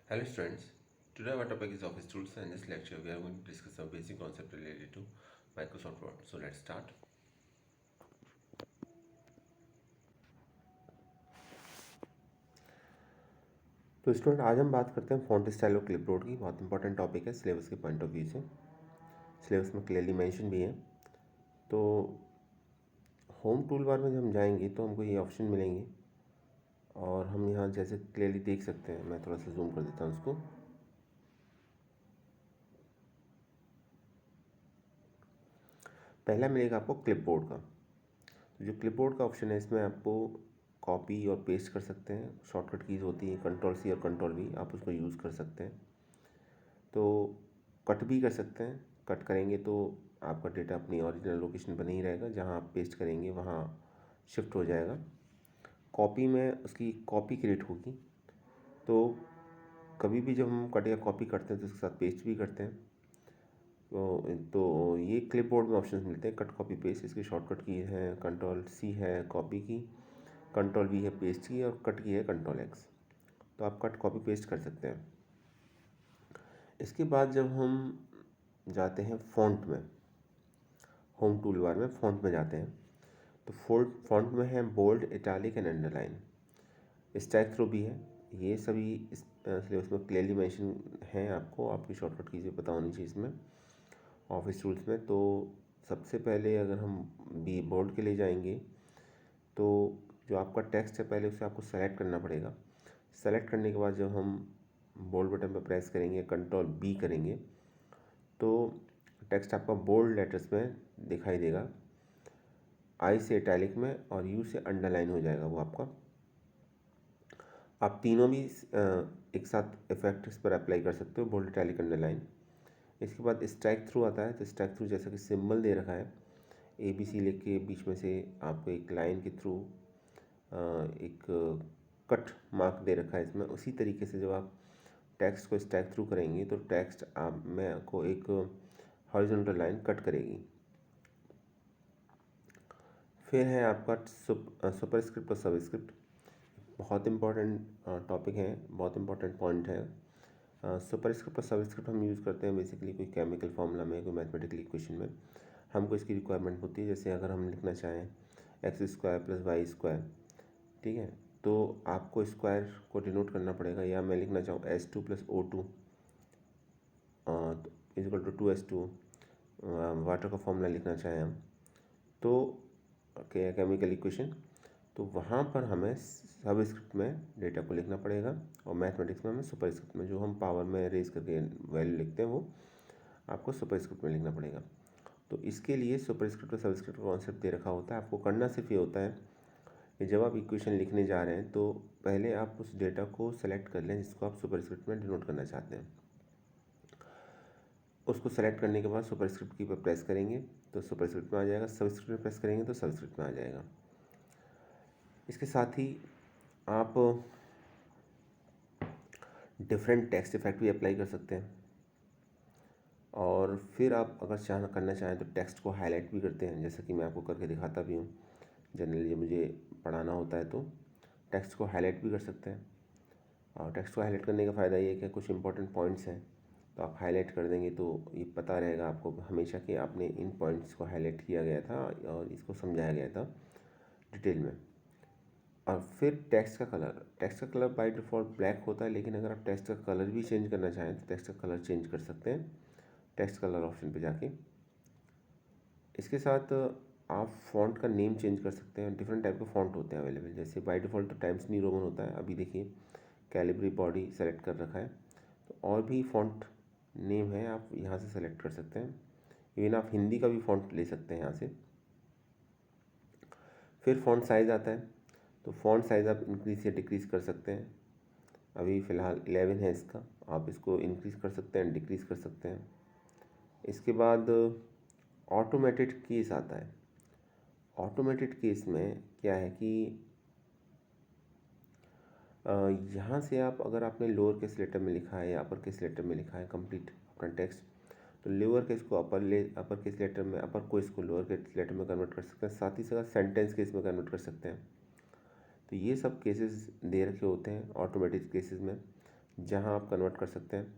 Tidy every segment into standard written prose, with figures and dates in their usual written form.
Hello students, today our topic is Office Tools and in this lecture we are going to discuss some basic concept related to Microsoft Word. So let's start. तो student आज हम बात करते हैं font style और clipboard की। बहुत important topic है सिलेबस के पॉइंट ऑफ व्यू से। सिलेबस में क्लियरली मेंशन भी है। तो होम टूल बार में जब हम जाएंगे तो हमको ये ऑप्शन मिलेंगे और हम यहाँ जैसे क्लियरली देख सकते हैं। मैं थोड़ा सा जूम कर देता हूँ उसको। पहला मिलेगा आपको क्लिपबोर्ड का। तो जो क्लिपबोर्ड का ऑप्शन है इसमें आपको कॉपी और पेस्ट कर सकते हैं। शॉर्टकट कीज़ होती हैं कंट्रोल C और कंट्रोल V, आप उसको यूज़ कर सकते हैं। तो कट भी कर सकते हैं। कट करेंगे तो आपका डेटा अपनी ओरिजिनल लोकेशन पर नहीं रहेगा, जहाँ आप पेस्ट करेंगे वहाँ शिफ्ट हो जाएगा। कॉपी में उसकी कॉपी क्रिएट होगी। तो कभी भी जब हम कट या कॉपी करते हैं तो उसके साथ पेस्ट भी करते हैं। तो ये क्लिपबोर्ड में ऑप्शंस मिलते हैं, कट कॉपी पेस्ट। इसकी शॉर्टकट की है कंट्रोल C है कॉपी की, कंट्रोल V है पेस्ट की, और कट की है कंट्रोल X। तो आप कट कॉपी पेस्ट कर सकते हैं। इसके बाद जब हम जाते हैं फ़ॉन्ट में, होम टूल बार में फ़ॉन्ट में जाते हैं तो फ़ॉन्ट में है bold, italic and underline. Strikethrough भी है। ये सभी इस सिलेबस में क्लियरली मेंशन हैं। आपको आपकी शॉर्टकट कीज़ें पता होनी चाहिए इसमें ऑफिस टूल्स में। तो सबसे पहले अगर हम बी बोल्ड के लिए जाएंगे तो जो आपका टेक्स्ट है पहले उसे आपको सेलेक्ट करना पड़ेगा। सेलेक्ट करने के बाद जब हम बोल्ड बटन पर प्रेस करेंगे, कंट्रोल B करेंगे, तो टेक्स्ट आपका बोल्ड लेटर्स में दिखाई देगा। I से इटैलिक में और U से अंडरलाइन हो जाएगा वो आपका। आप तीनों भी एक साथ इफेक्ट इस पर अप्लाई कर सकते हो, बोल्ड, इटैलिक, अंडरलाइन। इसके बाद स्ट्राइक थ्रू आता है। तो स्ट्राइक थ्रू जैसा कि सिंबल दे रखा है ABC लिख के बीच में से आपको एक लाइन के थ्रू एक कट मार्क दे रखा है इसमें। उसी तरीके से जब आप टेक्स्ट को स्ट्राइक थ्रू करेंगे तो टेक्स्ट आप में आपको एक हॉरिजॉन्टल लाइन कट करेगी। फिर है आपका सुपरस्क्रिप्ट और सबस्क्रिप्ट। बहुत इंपॉर्टेंट टॉपिक है, बहुत इंपॉर्टेंट पॉइंट है। सुपरस्क्रिप्ट और सबस्क्रिप्ट हम यूज़ करते हैं बेसिकली कोई केमिकल फार्मूला में, कोई मैथमेटिकल इक्वेशन में हमको इसकी रिक्वायरमेंट होती है। जैसे अगर हम लिखना चाहें x² + y², ठीक है, तो आपको स्क्वायर को डिनोट करना पड़ेगा। या मैं लिखना चाहूँ S2 + O2 = 2S2, वाटर का फॉर्मूला लिखना चाहें हम तो केमिकल इक्वेशन, तो वहाँ पर हमें सबस्क्रिप्ट में डेटा को लिखना पड़ेगा और मैथमेटिक्स में हमें सुपरस्क्रिप्ट में, जो हम पावर में रेज करके वैल्यू लिखते हैं वो आपको सुपरस्क्रिप्ट में लिखना पड़ेगा। तो इसके लिए सुपरस्क्रिप्ट और सबस्क्रिप्ट का कॉन्सेप्ट दे रखा होता है। आपको करना सिर्फ ये होता है कि जब आप इक्वेशन लिखने जा रहे हैं तो पहले आप उस डेटा को सेलेक्ट कर लें जिसको आप सुपरस्क्रिप्ट में डिनोट करना चाहते हैं। उसको सेलेक्ट करने के बाद सुपरस्क्रिप्ट की पर प्रेस करेंगे तो सुपरस्क्रिप्ट में आ जाएगा, सबस्क्रिप्ट में प्रेस करेंगे तो सबस्क्रिप्ट में आ जाएगा। इसके साथ ही आप डिफरेंट टेक्स्ट इफेक्ट भी अप्लाई कर सकते हैं। और फिर आप अगर करना चाहें तो टेक्स्ट को हाईलाइट भी करते हैं, जैसा कि मैं आपको करके दिखाता भी हूँ। जनरली जब मुझे पढ़ाना होता है तो टेक्स्ट को हाईलाइट भी कर सकते हैं। और टेक्स्ट को हाईलाइट करने का फ़ायदा ये है कि कुछ इंपॉर्टेंट पॉइंट्स हैं तो आप हाईलाइट कर देंगे तो ये पता रहेगा आपको हमेशा कि आपने इन पॉइंट्स को हाईलाइट किया गया था और इसको समझाया गया था डिटेल में। और फिर टेक्स्ट का कलर बाय डिफ़ॉल्ट ब्लैक होता है, लेकिन अगर आप टेक्स्ट का कलर भी चेंज करना चाहें तो टेक्स्ट का कलर चेंज कर सकते हैं टेक्स्ट कलर ऑप्शन पे जाके। इसके साथ आप फ़ॉन्ट का नेम चेंज कर सकते हैं। डिफरेंट टाइप के फ़ॉन्ट होते हैं अवेलेबल। जैसे बाय डिफ़ॉल्ट तो टाइम्स न्यू रोमन होता है। अभी देखिए कैलिब्री बॉडी सेलेक्ट कर रखा है, तो और भी फ़ॉन्ट नेम है आप यहाँ से सेलेक्ट कर सकते हैं। इवन आप हिंदी का भी फ़ॉन्ट ले सकते हैं यहाँ से। फिर फ़ॉन्ट साइज़ आता है, तो फ़ॉन्ट साइज़ आप इंक्रीज़ या डिक्रीज़ कर सकते हैं। अभी फ़िलहाल 11 है इसका, आप इसको इंक्रीज़ कर सकते हैं, डिक्रीज़ कर सकते हैं। इसके बाद ऑटोमेटेड केस आता है। ऑटोमेटेड केस में क्या है कि यहाँ से आप अगर आपने लोअर केस लेटर में लिखा है या अपर केस लेटर में लिखा है कंप्लीट अपना टेक्स्ट, तो लोअर केस को अपर केस लेटर में, अपर को इसको लोअर केस लेटर में कन्वर्ट कर सकते हैं। साथ ही साथ सेंटेंस केस में कन्वर्ट कर सकते हैं। तो ये सब केसेस दे रखे होते हैं ऑटोमेटिक केसेस में। जहाँ आप कन्वर्ट कर सकते हैं।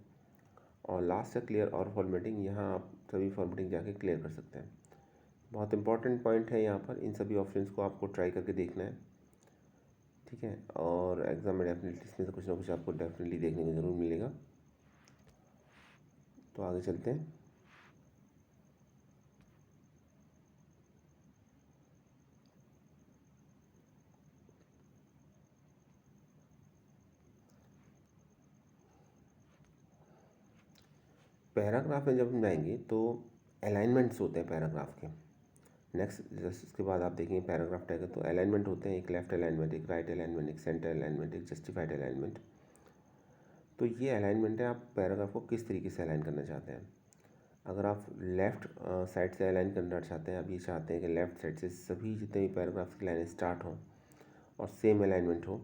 और लास्ट है क्लियर और फॉर्मेटिंग, यहाँ आप सभी फॉर्मेटिंग जाके क्लियर कर सकते हैं। बहुत इंपॉर्टेंट पॉइंट है यहाँ पर, इन सभी ऑप्शंस को आपको ट्राई करके देखना है, ठीक है। और एग्जाम में डेफिनेटली इसमें से कुछ ना कुछ आपको डेफिनेटली देखने को ज़रूर मिलेगा। तो आगे चलते हैं। पैराग्राफ में जब हम जाएंगे तो अलाइनमेंट्स होते हैं पैराग्राफ के। नेक्स्ट जस्ट इसके बाद आप देखेंगे पैराग्राफ टैग है तो अलाइनमेंट होते हैं, एक लेफ्ट अलाइनमेंट, एक राइट अलाइनमेंट, एक सेंटर अलाइनमेंट, एक जस्टिफाइड अलाइनमेंट। तो ये अलाइनमेंट है, आप पैराग्राफ को किस तरीके से अलाइन करना चाहते हैं। अगर आप लेफ़्ट साइड से अलाइन करना चाहते हैं, आप ये चाहते हैं कि लेफ़्ट साइड से सभी जितने भी पैराग्राफ्स की लाइनें स्टार्ट हों और सेम अलाइनमेंट हो,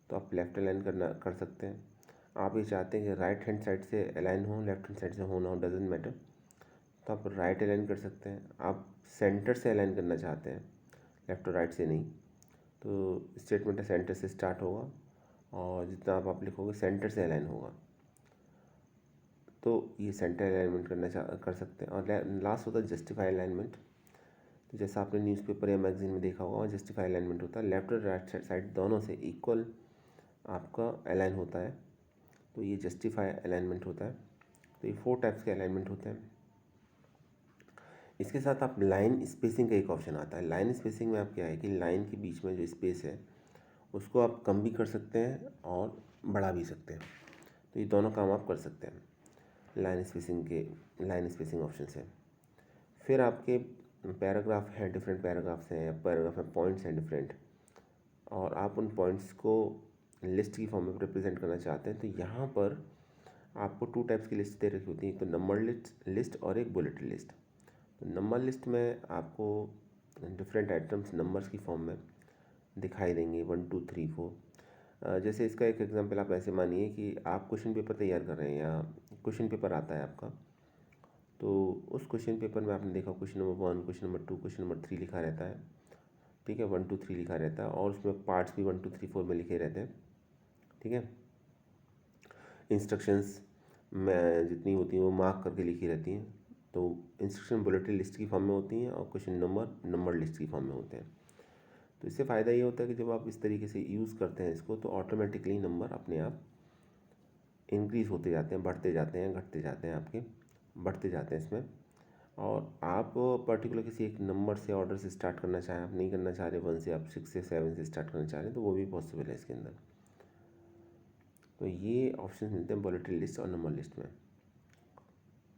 तो आप लेफ़्ट अलाइन कर सकते हैं। आप ये चाहते हैं कि राइट हैंड साइड से अलाइन हो, लेफ्ट हैंड साइड से हो ना हो, डजेंट मैटर, तो आप राइट अलाइन कर सकते हैं। आप सेंटर से अलाइन करना चाहते हैं, लेफ़्ट और राइट से नहीं, तो स्टेटमेंट है सेंटर से स्टार्ट होगा और जितना आप लिखोगे सेंटर से अलाइन होगा, तो ये सेंटर अलाइनमेंट कर सकते हैं। और लास्ट होता है जस्टिफाई अलाइनमेंट। तो जैसा आपने न्यूज़पेपर या मैगजीन में देखा होगा, जस्टिफाई अलाइनमेंट होता है लेफ्ट और राइट साइड दोनों से इक्वल आपका अलाइन होता है, तो ये जस्टिफाई अलाइनमेंट होता है। तो ये 4 टाइप्स के अलाइनमेंट होते हैं। इसके साथ आप लाइन स्पेसिंग का एक ऑप्शन आता है। लाइन स्पेसिंग में आप क्या है कि लाइन के बीच में जो स्पेस है उसको आप कम भी कर सकते हैं और बढ़ा भी सकते हैं, तो ये दोनों काम आप कर सकते हैं लाइन स्पेसिंग ऑप्शन से। फिर आपके पैराग्राफ हैं, डिफरेंट पैराग्राफ्स हैं या पैराग्राफ में पॉइंट्स हैं डिफरेंट, और आप उन पॉइंट्स को लिस्ट की फॉर्म में रिप्रेजेंट करना चाहते हैं, तो यहाँ पर आपको 2 टाइप्स की लिस्ट दे रखी होती है, तो नंबर लिस्ट और एक बुलेट लिस्ट। तो नंबर लिस्ट में आपको डिफरेंट आइटम्स नंबर्स की फॉर्म में दिखाई देंगे, 1 2 3 4। जैसे इसका एक एग्जांपल आप ऐसे मानिए कि आप क्वेश्चन पेपर तैयार कर रहे हैं या क्वेश्चन पेपर आता है आपका, तो उस क्वेश्चन पेपर में आपने देखा question number 1, question number 2, question number 3 लिखा रहता है, ठीक है, 1 2 3 लिखा रहता है, और उसमें पार्ट्स भी 1 2 3 4 में लिखे रहते हैं, ठीक है। इंस्ट्रक्शंस में जितनी होती हैं वो मार्क करके लिखी रहती हैं, तो इंस्ट्रक्शन बुलेटिन लिस्ट की फॉर्म में होती हैं और क्वेश्चन नंबर लिस्ट की फॉर्म में होते हैं। तो इससे फ़ायदा ये होता है कि जब आप इस तरीके से यूज़ करते हैं इसको, तो ऑटोमेटिकली नंबर अपने आप इंक्रीज़ होते जाते हैं, बढ़ते जाते हैं, घटते जाते हैं, आपके बढ़ते जाते हैं इसमें। और आप पर्टिकुलर किसी एक नंबर से ऑर्डर से स्टार्ट करना चाहें, आप नहीं करना चाह रहे 1 से, आप 6 से 7 से स्टार्ट करना चाह रहे हैं, तो वो भी पॉसिबल है इसके अंदर। तो ये ऑप्शन मिलते हैं बुलेटिन लिस्ट और नंबर लिस्ट में।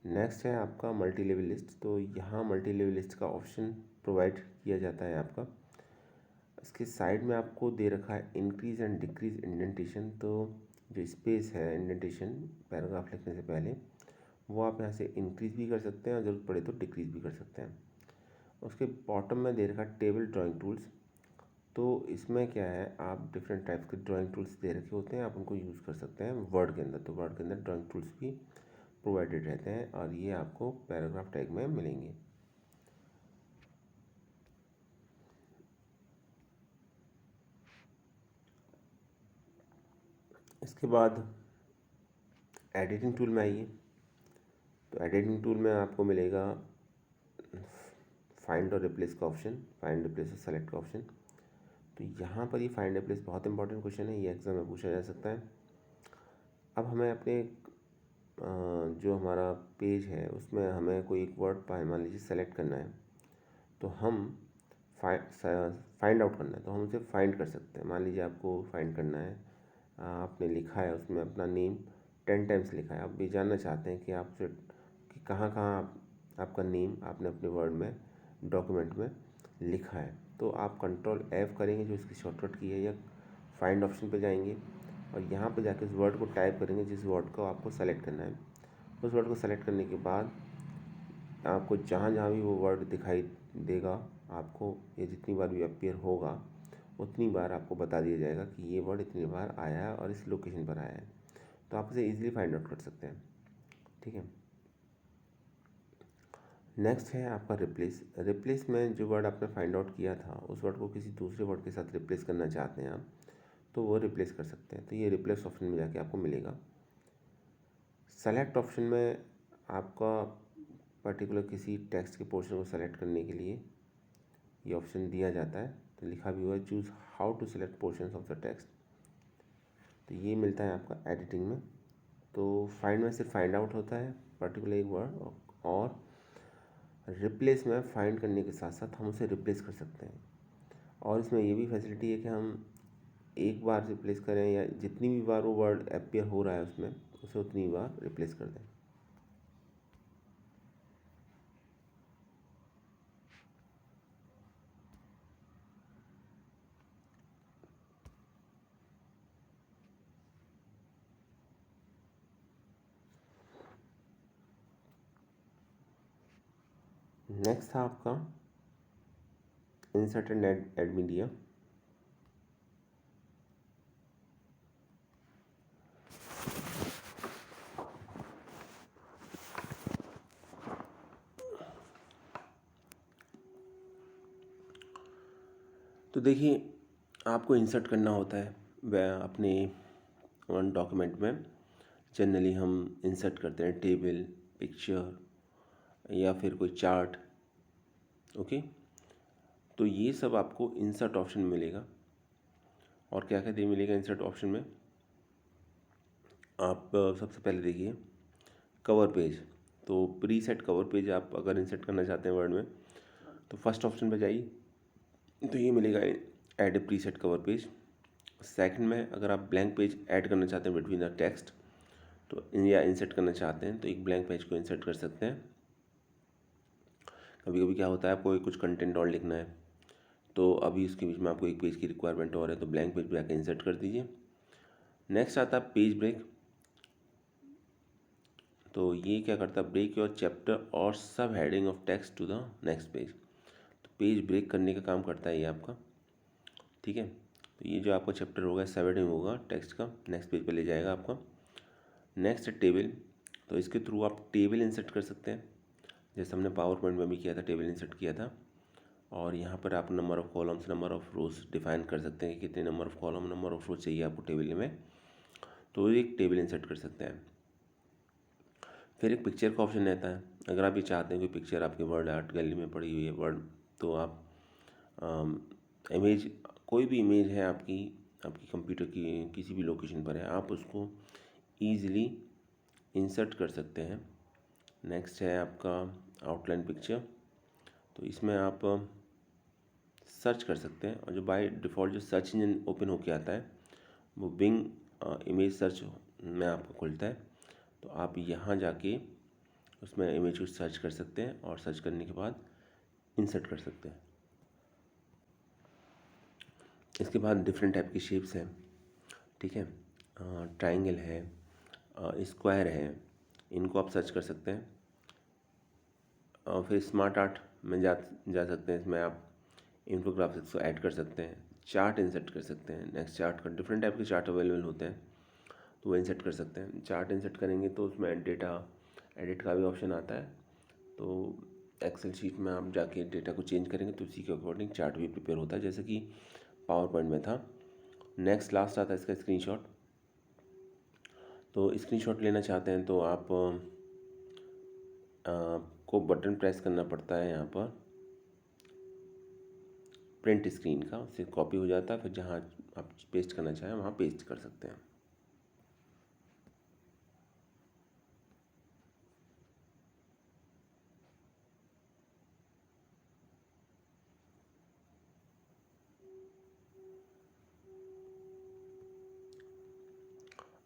नेक्स्ट है आपका मल्टी लेवल लिस्ट। तो यहाँ मल्टी लेवल लिस्ट का ऑप्शन प्रोवाइड किया जाता है आपका। इसके साइड में आपको दे रखा है इंक्रीज एंड डिक्रीज इंडेंटेशन। तो जो स्पेस है इंडेंटेशन पैराग्राफ लिखने से पहले, वो आप यहाँ से इंक्रीज भी कर सकते हैं और ज़रूरत पड़े तो डिक्रीज भी कर सकते हैं। उसके बॉटम में दे रखा है टेबल ड्राइंग टूल्स। तो इसमें क्या है, आप डिफरेंट टाइप्स के ड्राइंग टूल्स दे रखे होते हैं, आप उनको यूज़ कर सकते हैं वर्ड के अंदर। तो वर्ड के अंदर ड्राइंग टूल्स भी प्रोवाइडेड रहते हैं और ये आपको पैराग्राफ टैग में मिलेंगे। इसके बाद एडिटिंग टूल में आइए। तो एडिटिंग टूल में आपको मिलेगा फाइंड और रिप्लेस का ऑप्शन, फाइंड रिप्लेस और सेलेक्ट का ऑप्शन। तो यहाँ पर ये फाइंड रिप्लेस बहुत इंपॉर्टेंट क्वेश्चन है, ये एग्जाम में पूछा जा सकता है। अब हमें अपने जो हमारा पेज है उसमें हमें कोई एक वर्ड मान लीजिए सेलेक्ट करना है, तो हम फाइंड आउट करना है, तो हम उसे फाइंड कर सकते हैं। मान लीजिए आपको फाइंड करना है, आपने लिखा है उसमें अपना नेम 10 टाइम्स लिखा है, आप ये जानना चाहते हैं कि आपसे कि कहाँ कहाँ आपका नेम आपने अपने वर्ड में डॉक्यूमेंट में लिखा है। तो आप कंट्रोल F करेंगे जो इसकी शॉर्टकट की है, या फाइंड ऑप्शन पे जाएंगे और यहाँ पे जाके उस वर्ड को टाइप करेंगे जिस वर्ड को आपको सेलेक्ट करना है। उस वर्ड को सेलेक्ट करने के बाद आपको जहाँ जहाँ भी वो वर्ड दिखाई देगा, आपको ये जितनी बार भी अपीयर होगा उतनी बार आपको बता दिया जाएगा कि ये वर्ड इतनी बार आया है और इस लोकेशन पर आया है, तो आप इसे ईजिली फाइंड आउट कर सकते हैं, ठीक है। नेक्स्ट है आपका रिप्लेस। रिप्लेस में जो वर्ड आपने फाइंड आउट किया था उस वर्ड को किसी दूसरे वर्ड के साथ रिप्लेस करना चाहते हैं आप, तो वो रिप्लेस कर सकते हैं। तो ये रिप्लेस ऑप्शन में जाके आपको मिलेगा। सेलेक्ट ऑप्शन में आपका पर्टिकुलर किसी टेक्स्ट के पोर्शन को सेलेक्ट करने के लिए ये ऑप्शन दिया जाता है। तो लिखा भी हुआ है choose how to select portions of the text. तो ये मिलता है आपका एडिटिंग में। तो फाइंड में सिर्फ फाइंड आउट होता है पर्टिकुलर एक वर्ड, और रिप्लेस में फाइंड करने के साथ साथ हम उसे रिप्लेस कर सकते हैं। और इसमें ये भी फैसिलिटी है कि हम एक बार रिप्लेस करें या जितनी भी बार वो वर्ड अपीयर हो रहा है उसमें, उसे उतनी बार रिप्लेस कर दें। नेक्स्ट था आपका इंसर्ट एंड ऐड मीडिया। तो देखिए, आपको इंसर्ट करना होता है वह अपने वन डॉक्यूमेंट में। जनरली हम इंसर्ट करते हैं टेबल, पिक्चर या फिर कोई चार्ट। ओके, तो ये सब आपको इंसर्ट ऑप्शन में मिलेगा। और क्या क्या दे मिलेगा इंसर्ट ऑप्शन में, आप सबसे पहले देखिए कवर पेज। तो प्रीसेट कवर पेज आप अगर इंसर्ट करना चाहते हैं वर्ड में, तो फर्स्ट ऑप्शन पर जाइए, तो ये मिलेगा add a preset cover page. Second में अगर आप ब्लैंक पेज ऐड करना चाहते हैं बिटवीन द टेक्स्ट, तो या इंसर्ट करना चाहते हैं तो एक ब्लैंक पेज को इंसर्ट कर सकते हैं। कभी कभी क्या होता है, आपको कुछ कंटेंट और लिखना है, तो अभी उसके बीच में आपको एक पेज की रिक्वायरमेंट और है, तो ब्लैंक पेज पे आकर इंसर्ट कर दीजिए। नेक्स्ट आता है पेज ब्रेक। तो ये क्या करता है, ब्रेक योर चैप्टर और subheading of text to the next page. तो पेज ब्रेक करने का काम करता है ये आपका। ठीक है, तो ये जो आपका चैप्टर होगा, सब हेडिंग होगा टेक्स्ट का, नेक्स्ट पेज पे ले जाएगा आपका। नेक्स्ट है टेबल। तो इसके थ्रू आप टेबल इंसर्ट कर सकते हैं, जैसे हमने पावर पॉइंट में भी किया था, टेबल इंसर्ट किया था। और यहाँ पर आप number of columns, number of rows define कर सकते हैं कि कितने number of column, number of rows चाहिए आपको टेबल में, तो एक टेबल इंसर्ट कर सकते हैं। फिर एक पिक्चर का ऑप्शन रहता है। अगर आप ये चाहते हैं कि पिक्चर आपके वर्ड आर्ट गैलरी में पड़ी हुई है वर्ड, तो आप इमेज, कोई भी इमेज है आपकी आपकी कंप्यूटर की किसी भी लोकेशन पर है, आप उसको ईज़िली इंसर्ट कर सकते हैं। नेक्स्ट है आपका आउटलाइन पिक्चर। तो इसमें आप सर्च कर सकते हैं, और जो बाय डिफ़ॉल्ट जो सर्च इंजन ओपन होके आता है वो बिंग इमेज सर्च में आपको खुलता है। तो आप यहाँ जाके उसमें इमेज को सर्च कर सकते हैं, और सर्च करने के बाद इंसर्ट कर सकते हैं। इसके बाद डिफरेंट टाइप की शेप्स हैं। ठीक है, ट्राइंगल है, स्क्वायर है, इनको आप सर्च कर सकते हैं। और फिर स्मार्ट आर्ट में जा सकते हैं। इसमें आप इन्फोग्राफिक्स को ऐड कर सकते हैं, चार्ट इंसर्ट कर सकते हैं। नेक्स्ट चार्ट का डिफरेंट टाइप के चार्ट अवेलेबल होते हैं, तो वो इंसर्ट कर सकते हैं। चार्ट इंसर्ट करेंगे तो उसमें डेटा एडिट का भी ऑप्शन आता है। तो एक्सेल शीट में आप जाके डेटा को चेंज करेंगे तो उसी के अकॉर्डिंग चार्ट भी प्रिपेयर होता है, जैसे कि पावर पॉइंट में था। नेक्स्ट लास्ट आता है इसका स्क्रीनशॉट। तो स्क्रीनशॉट लेना चाहते हैं तो आपको बटन प्रेस करना पड़ता है यहाँ पर प्रिंट स्क्रीन का, उससे कॉपी हो जाता है। फिर जहाँ आप पेस्ट करना चाहें वहाँ पेस्ट कर सकते हैं।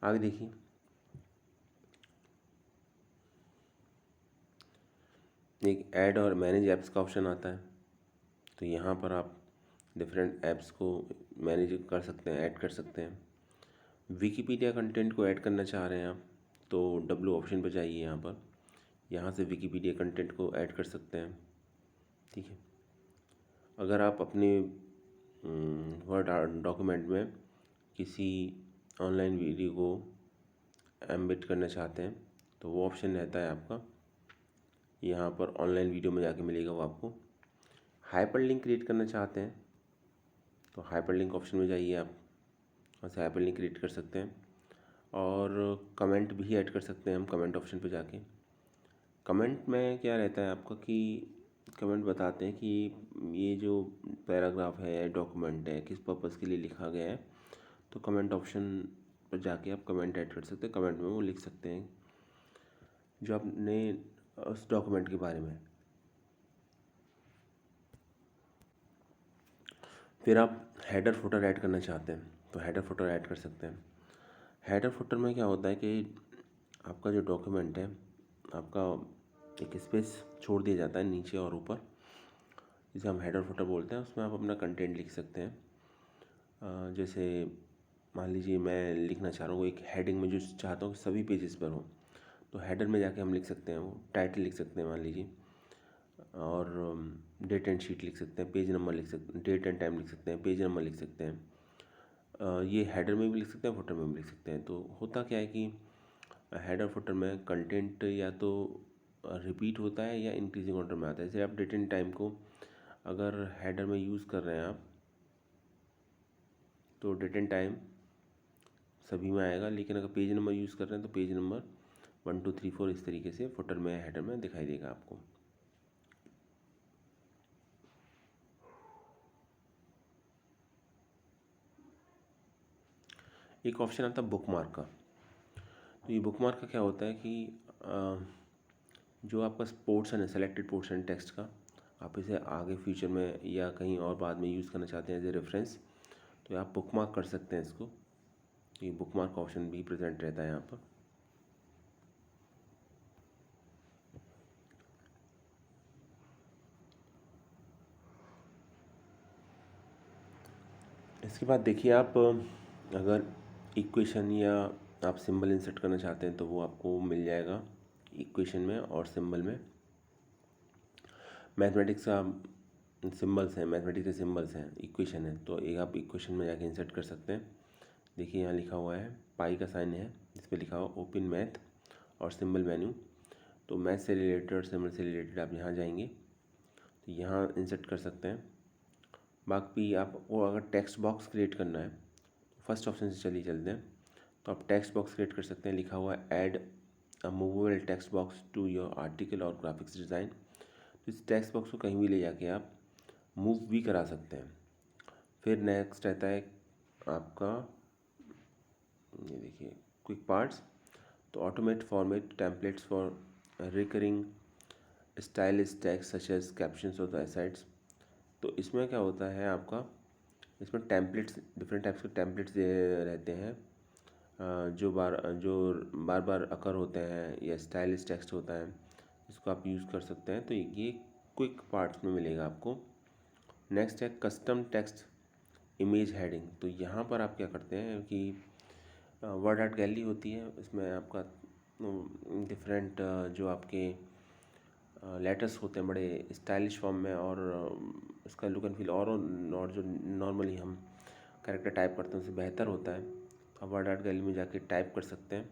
आगे देखिए, एक ऐड और मैनेज ऐप्स का ऑप्शन आता है। तो यहाँ पर आप डिफरेंट ऐप्स को मैनेज कर सकते हैं, ऐड कर सकते हैं। विकीपीडिया कंटेंट को ऐड करना चाह रहे हैं आप, तो डब्ल्यू ऑप्शन पर जाइए। यहाँ से विकीपीडिया कंटेंट को ऐड कर सकते हैं। ठीक है, अगर आप अपने वर्ड डॉक्यूमेंट में किसी ऑनलाइन वीडियो को एम्बेड करना चाहते हैं, तो वो ऑप्शन रहता है आपका। यहाँ पर ऑनलाइन वीडियो में जाके मिलेगा वो आपको। हाइपर लिंक क्रिएट करना चाहते हैं तो हाइपर लिंक ऑप्शन में जाइए, आप वहाँ से हाइपर लिंक क्रिएट कर सकते हैं। और कमेंट भी ऐड कर सकते हैं हम कमेंट ऑप्शन पे जाके। कमेंट में क्या रहता है आपका कि कमेंट बताते हैं कि ये जो पैराग्राफ है, डॉक्यूमेंट है, किस पर्पज़ के लिए लिखा गया है। तो कमेंट ऑप्शन पर जाके आप कमेंट ऐड कर सकते हैं, कमेंट में वो लिख सकते हैं जो आपने उस डॉक्यूमेंट के बारे में। फिर आप हेडर फुटर ऐड करना चाहते हैं तो हेडर फुटर ऐड कर सकते हैं। हेडर फुटर में क्या होता है कि आपका जो डॉक्यूमेंट है, आपका एक स्पेस छोड़ दिया जाता है नीचे और ऊपर, जिसे हम हेडर फुटर बोलते हैं। उसमें आप अपना कंटेंट लिख सकते हैं। जैसे मान लीजिए मैं लिखना चाह रहा हूँ एक हेडिंग में जो चाहता हूँ कि सभी पेजेस पर हो, तो हेडर में जाके हम लिख सकते हैं, वो टाइटल लिख सकते हैं मान लीजिए, और डेट एंड शीट लिख सकते हैं, पेज नंबर लिख सकते हैं, डेट एंड टाइम लिख सकते हैं, पेज नंबर लिख सकते हैं। ये हेडर में भी लिख सकते हैं, फुटर में भी लिख सकते हैं। तो होता क्या है कि हेडर फुटर में कंटेंट या तो रिपीट होता है या इंक्रीजिंग ऑर्डर में आता है। जैसे आप डेट एंड टाइम को अगर हेडर में यूज़ कर रहे हैं आप, तो डेट एंड टाइम सभी में आएगा, लेकिन अगर पेज नंबर यूज़ कर रहे हैं तो पेज नंबर 1 2 3 4 इस तरीके से फुटर में, हेडर में दिखाई देगा आपको। एक ऑप्शन आता है बुकमार्क का। तो ये बुकमार्क का क्या होता है कि जो आपका पोर्शन है, सेलेक्टेड पोर्शन टेक्स्ट का, आप इसे आगे फ्यूचर में या कहीं और बाद में यूज़ करना चाहते हैं एज ए रेफरेंस, तो आप बुकमार्क कर सकते हैं इसको। ये बुकमार्क ऑप्शन भी प्रेजेंट रहता है यहाँ पर। इसके बाद देखिए आप अगर इक्वेशन या आप सिंबल इंसर्ट करना चाहते हैं तो वो आपको मिल जाएगा इक्वेशन में और सिंबल में। मैथमेटिक्स का सिंबल्स हैं, मैथमेटिक्स के सिंबल्स हैं, इक्वेशन है, तो एक आप इक्वेशन में जाके इंसर्ट कर सकते हैं। देखिए यहाँ लिखा हुआ है पाई का साइन है, जिस पर लिखा हुआ ओपन मैथ और सिंबल मेन्यू। तो मैथ से रिलेटेड और सिंबल से रिलेटेड आप यहाँ जाएंगे तो यहाँ इंसर्ट कर सकते हैं। बाकी आपको अगर टेक्स्ट बॉक्स क्रिएट करना है, फर्स्ट ऑप्शन से चलते हैं, तो आप टेक्स्ट बॉक्स क्रिएट कर सकते हैं। लिखा हुआ है add a movable text box to your article और ग्राफिक्स डिज़ाइन। तो इस टेक्स्ट बॉक्स को कहीं भी ले जाके आप मूव भी करा सकते हैं। फिर नेक्स्ट रहता है आपका, ये देखिए क्विक पार्ट्स। तो automate format templates for recurring stylish text such as captions और एसाइड्स। तो इसमें क्या होता है आपका, इसमें टेम्पलेट्स, डिफरेंट टाइप्स के टेम्पलेट्स रहते हैं जो बार बार अकर होते हैं या स्टाइलिश टेक्स्ट होता है, इसको आप यूज़ कर सकते हैं। तो ये क्विक पार्ट्स में मिलेगा आपको। नेक्स्ट है कस्टम टेक्स्ट इमेज हेडिंग। तो यहाँ पर आप क्या करते हैं कि वर्ड आर्ट गैलरी होती है, इसमें आपका डिफरेंट जो आपके लेटर्स होते हैं बड़े स्टाइलिश फॉर्म में, और उसका लुक एंड फील और जो नॉर्मली हम कैरेक्टर टाइप करते हैं उससे बेहतर होता है। आप वर्ड आर्ट गैलरी में जाके टाइप कर सकते हैं।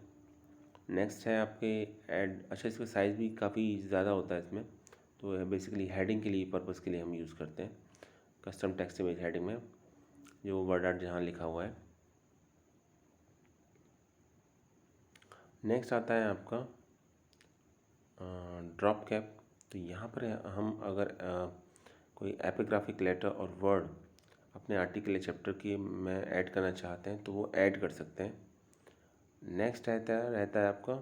नेक्स्ट है आपके ऐड, अच्छा इसका साइज़ भी काफ़ी ज़्यादा होता है इसमें, तो बेसिकली हेडिंग के लिए, पर्पज़ के लिए हम यूज़ करते हैं कस्टम टेक्स्ट इमेज हेडिंग में, जो वर्ड आर्ट जहाँ लिखा हुआ है। नेक्स्ट आता है आपका ड्रॉप कैप। तो यहाँ पर हम अगर कोई एपिग्राफिक लेटर और वर्ड अपने आर्टिकल या चैप्टर की में ऐड करना चाहते हैं तो वो ऐड कर सकते हैं। नेक्स्ट रहता है आपका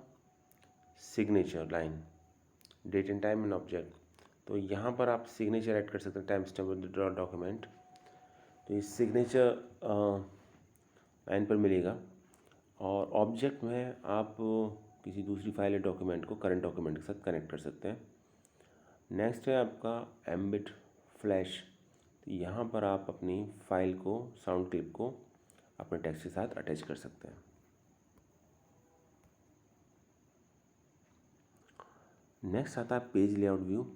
signature line, date and time and object. तो यहाँ पर आप सिग्नेचर ऐड कर सकते हैं, time stamp with draw document. तो ये सिग्नेचर लाइन पर मिलेगा, और ऑब्जेक्ट में आप किसी दूसरी फाइल या डॉक्यूमेंट को करंट डॉक्यूमेंट के साथ कनेक्ट कर सकते हैं। नेक्स्ट है आपका एम्बिट फ्लैश। तो यहाँ पर आप अपनी फाइल को, साउंड क्लिप को अपने टेक्स्ट के साथ अटैच कर सकते हैं। नेक्स्ट आता है पेज लेआउट व्यू।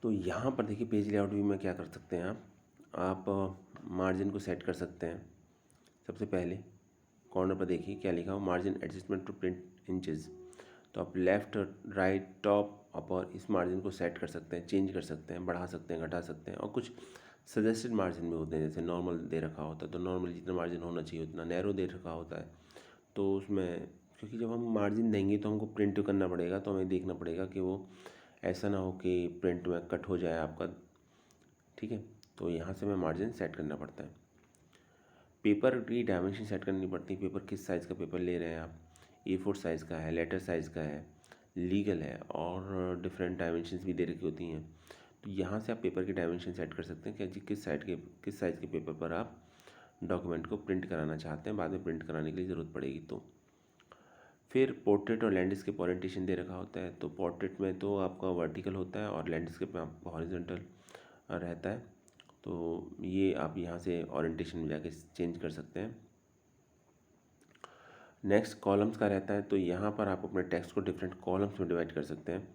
तो यहाँ पर देखिए पेज लेआउट व्यू में क्या कर सकते हैं आप मार्जिन को सेट कर सकते हैं। सबसे पहले कॉर्नर पर देखिए क्या लिखा हो, margin adjustment to print inches. तो आप लेफ़्ट, राइट, टॉप, अपर इस मार्जिन को सेट कर सकते हैं, चेंज कर सकते हैं, बढ़ा सकते हैं, घटा सकते हैं, और कुछ सजेस्टेड मार्जिन भी होते हैं, जैसे नॉर्मल दे रखा होता है तो नॉर्मल जितना मार्जिन होना चाहिए उतना, नैरो दे रखा होता है तो उसमें, क्योंकि जब हम मार्जिन देंगे तो हमको प्रिंट करना पड़ेगा, तो हमें देखना पड़ेगा कि वो ऐसा ना हो कि प्रिंट में कट हो जाए आपका, ठीक है। तो यहाँ से हमें मार्जिन सेट करना पड़ता है। पेपर की डायमेंशन सेट करनी पड़ती है, पेपर किस साइज़ का पेपर ले रहे हैं आप, A4 साइज़ का है, लेटर साइज़ का है, लीगल है, और डिफरेंट डायमेंशंस भी दे रखी होती हैं। तो यहाँ से आप पेपर की डायमेंशन सेट कर सकते हैं कि किस साइज़ के पेपर पर आप डॉक्यूमेंट को प्रिंट कराना चाहते हैं, बाद में प्रिंट कराने के लिए ज़रूरत पड़ेगी तो। फिर पोर्ट्रेट और लैंडस्केप ओरिएंटेशन दे रखा होता है, तो पोर्ट्रेट में तो आपका वर्टिकल होता है और लैंडस्केप में आपका हॉरिजॉन्टल रहता है। तो ये आप यहाँ से ओरिएंटेशन में जाके चेंज कर सकते हैं। नेक्स्ट कॉलम्स का रहता है, तो यहाँ पर आप अपने टेक्स्ट को डिफरेंट कॉलम्स में डिवाइड कर सकते हैं।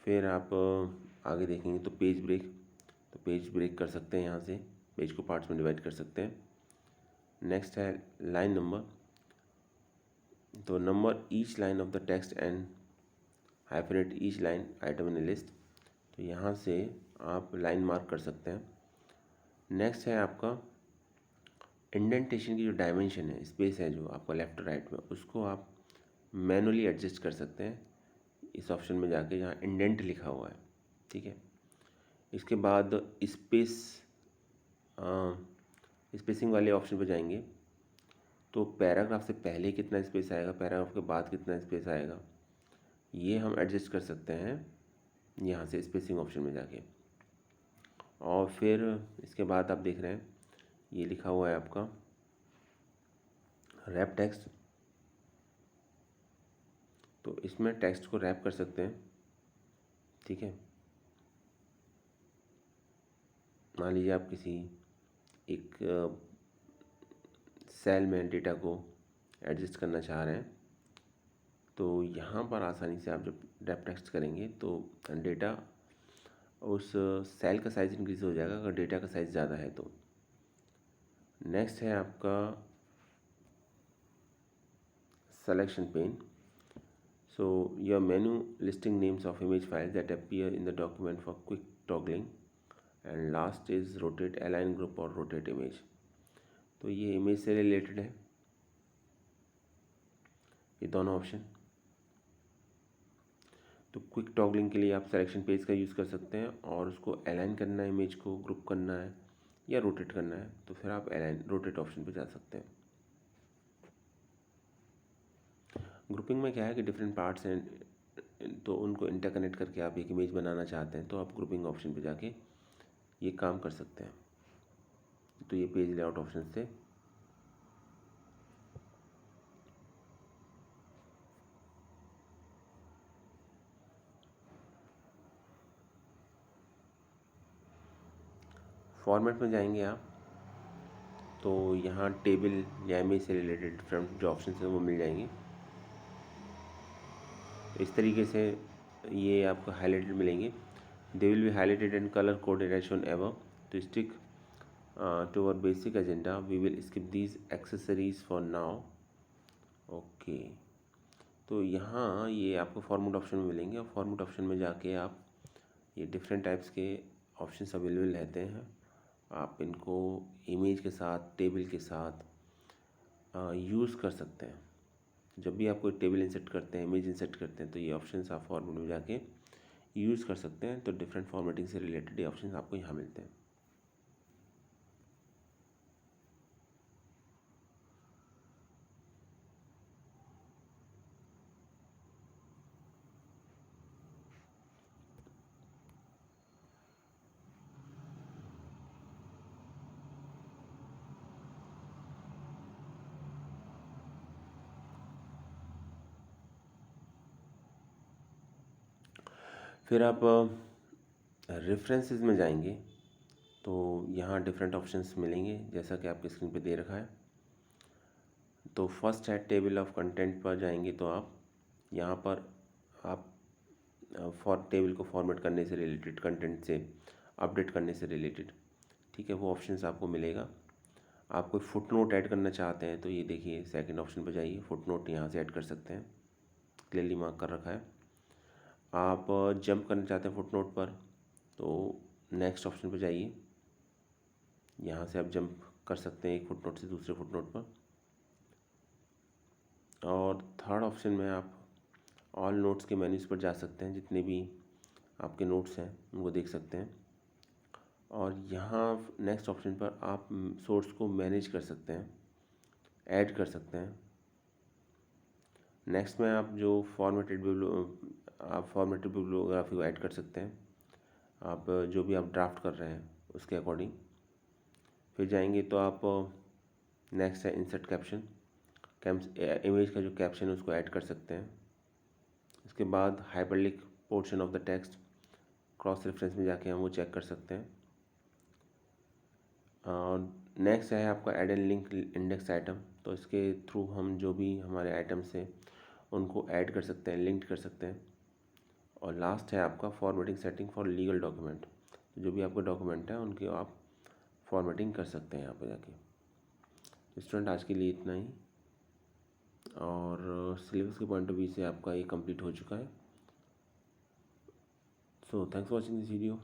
फिर आप आगे देखेंगे तो पेज ब्रेक कर सकते हैं, यहाँ से पेज को पार्ट्स में डिवाइड कर सकते हैं। नेक्स्ट है लाइन नंबर, तो number each line of the text and hyphenate each line item in a list, तो यहाँ से आप लाइन मार्क कर सकते हैं। नेक्स्ट है आपका इंडेंटेशन की जो डायमेंशन है, स्पेस है जो आपका लेफ्ट राइट में, उसको आप मैनुअली एडजस्ट कर सकते हैं इस ऑप्शन में जाके जहाँ इंडेंट लिखा हुआ है, ठीक है। इसके बाद स्पेसिंग वाले ऑप्शन पर जाएंगे तो पैराग्राफ से पहले कितना स्पेस आएगा, पैराग्राफ के बाद कितना स्पेस आएगा, ये हम एडजस्ट कर सकते हैं यहाँ से स्पेसिंग ऑप्शन में जाके। और फिर इसके बाद आप देख रहे हैं ये लिखा हुआ है आपका रैप टेक्स्ट, तो इसमें टेक्स्ट को रैप कर सकते हैं, ठीक है। मान लीजिए आप किसी एक सेल में डेटा को एडजस्ट करना चाह रहे हैं, तो यहाँ पर आसानी से आप जब रैप टेक्स्ट करेंगे तो डेटा उस सेल का साइज़ इंक्रीज़ हो जाएगा अगर डेटा का साइज़ ज़्यादा है तो। नेक्स्ट है आपका selection pane, so your menu listing names of image files that appear in the document for quick toggling, and last is rotate, align group और rotate image, तो ये इमेज से रिलेटेड है ये दोनों ऑप्शन। तो क्विक टॉगलिंग के लिए आप सिलेक्शन पेज का यूज़ कर सकते हैं, और उसको अलाइन करना है, इमेज को ग्रुप करना है या रोटेट करना है, तो फिर आप अलाइन रोटेट ऑप्शन पे जा सकते हैं। ग्रुपिंग में क्या है कि डिफरेंट पार्ट्स हैं तो उनको इंटरकनेक्ट करके आप एक इमेज बनाना चाहते हैं, तो आप ग्रुपिंग ऑप्शन पे जाके ये काम कर सकते हैं। तो ये पेज लेआउट ऑप्शन थे। फॉर्मेट में जाएंगे आप तो यहाँ टेबल या इमेज से रिलेटेड डिफरेंट जो ऑप्शन हैं वो मिल जाएंगे। तो इस तरीके से ये आपको हाईलाइटेड मिलेंगे, they will be highlighted and colour coded as shown above. To stick to our basic agenda we will skip these accessories for now. Okay, तो यहाँ ये आपको फॉर्मेट ऑप्शन में मिलेंगे, और फॉर्मेट ऑप्शन में जाके आप ये डिफरेंट टाइप्स के ऑप्शंस अवेलेबल रहते हैं, आप इनको इमेज के साथ, टेबल के साथ यूज़ कर सकते हैं। जब भी आप कोई टेबल इंसर्ट करते हैं, इमेज इंसर्ट करते हैं, तो ये ऑप्शंस आप फॉर्मेट में जाके यूज़ कर सकते हैं। तो डिफरेंट फॉर्मेटिंग से रिलेटेड ये ऑप्शंस आपको यहाँ मिलते हैं। फिर आप रेफरेंसेस में जाएंगे तो यहाँ डिफरेंट ऑप्शंस मिलेंगे जैसा कि आपकी स्क्रीन पे दे रखा है। तो फर्स्ट है टेबल ऑफ कंटेंट पर जाएंगे तो आप यहाँ पर आप टेबल को फॉर्मेट करने से रिलेटेड, कंटेंट से अपडेट करने से रिलेटेड, ठीक है, वो ऑप्शंस आपको मिलेगा। आप कोई फुट नोट ऐड करना चाहते हैं तो ये देखिए सेकंड ऑप्शन पर जाइए, फुट नोट यहाँ से ऐड कर सकते हैं, क्लियरली मार्क कर रखा है। आप जंप करना चाहते हैं फुट नोट पर तो नेक्स्ट ऑप्शन पर जाइए। यहाँ से आप जंप कर सकते हैं एक फुटनोट से दूसरे फुटनोट पर। और थर्ड ऑप्शन में आप ऑल नोट्स के मेन्यूज़ पर जा सकते हैं, जितने भी आपके नोट्स हैं उनको देख सकते हैं। और यहाँ नेक्स्ट ऑप्शन पर आप सोर्स को मैनेज कर सकते हैं, ऐड कर सकते हैं। नेक्स्ट में आप जो फॉर्मेटेड बिब्लियोग्राफी को ऐड कर सकते हैं, आप जो भी आप ड्राफ्ट कर रहे हैं उसके अकॉर्डिंग। फिर जाएंगे तो आप नेक्स्ट है इंसर्ट कैप्शन, इमेज का जो कैप्शन है उसको ऐड कर सकते हैं। इसके बाद hyperlink portion of the text, cross reference में जाके हम वो चेक कर सकते हैं। और नेक्स्ट है आपका add and link index item, तो इसके थ्रू हम जो भी हमारे आइटम्स हैं उनको ऐड कर सकते हैं, लिंक कर सकते हैं। और लास्ट है आपका formatting setting for legal document, जो भी आपके डॉक्यूमेंट है उनकी आप फॉर्मेटिंग कर सकते हैं यहाँ पर जाके। स्टूडेंट आज के लिए इतना ही, और सिलेबस के पॉइंट ऑफ व्यू से आपका ये कंप्लीट हो चुका है। So thanks for watching this video.